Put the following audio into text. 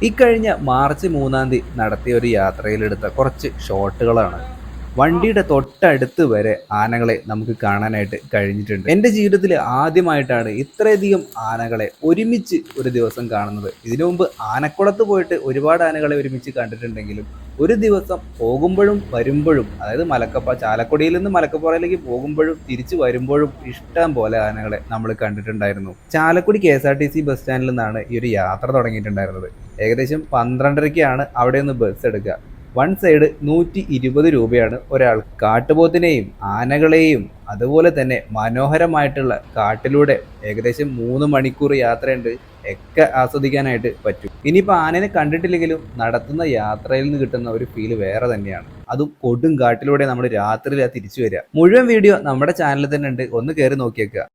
ഇക്കഴിഞ്ഞ മാർച്ച് 3-ാം തീയതി നടത്തിയ ഒരു യാത്രയിലെടുത്ത കുറച്ച് ഷോട്ടുകളാണ്. വണ്ടിയുടെ തൊട്ടടുത്ത് വരെ ആനകളെ നമുക്ക് കാണാനായിട്ട് കഴിഞ്ഞിട്ടുണ്ട്. എൻ്റെ ജീവിതത്തിൽ ആദ്യമായിട്ടാണ് ഇത്രയധികം ആനകളെ ഒരുമിച്ച് ഒരു ദിവസം കാണുന്നത്. ഇതിനു മുമ്പ് ആനക്കുളത്ത് പോയിട്ട് ഒരുപാട് ആനകളെ ഒരുമിച്ച് കണ്ടിട്ടുണ്ടെങ്കിലും ഒരു ദിവസം പോകുമ്പോഴും വരുമ്പോഴും, അതായത് ചാലക്കുടിയിൽ നിന്ന് മലക്കപ്പാറയിലേക്ക് പോകുമ്പോഴും തിരിച്ചു വരുമ്പോഴും ഇഷ്ടം പോലെ ആനകളെ നമ്മൾ കണ്ടിട്ടുണ്ടായിരുന്നു. ചാലക്കുടി KSRTC ബസ് സ്റ്റാൻഡിൽ നിന്നാണ് ഈ ഒരു യാത്ര തുടങ്ങിയിട്ടുണ്ടായിരുന്നത്. ഏകദേശം 12:30-ക്കാണ് അവിടെ നിന്ന് ബസ് എടുക്കുക. വൺ സൈഡ് 120 രൂപയാണ് ഒരാൾ. കാട്ടുപോത്തിനെയും ആനകളെയും അതുപോലെ തന്നെ മനോഹരമായിട്ടുള്ള കാട്ടിലൂടെ ഏകദേശം 3 മണിക്കൂർ യാത്രയുണ്ട്, ഒക്കെ ആസ്വദിക്കാനായിട്ട് പറ്റും. ഇനിയിപ്പോൾ ആനനെ കണ്ടിട്ടില്ലെങ്കിലും നടത്തുന്ന യാത്രയിൽ നിന്ന് കിട്ടുന്ന ഒരു ഫീല് വേറെ തന്നെയാണ്. അതും കൊടും കാട്ടിലൂടെ നമ്മൾ രാത്രിയിലാണ് തിരിച്ചു വരിക. മുഴുവൻ വീഡിയോ നമ്മുടെ ചാനലിൽ തന്നെ ഉണ്ട്, ഒന്ന് കയറി നോക്കിയേക്കുക.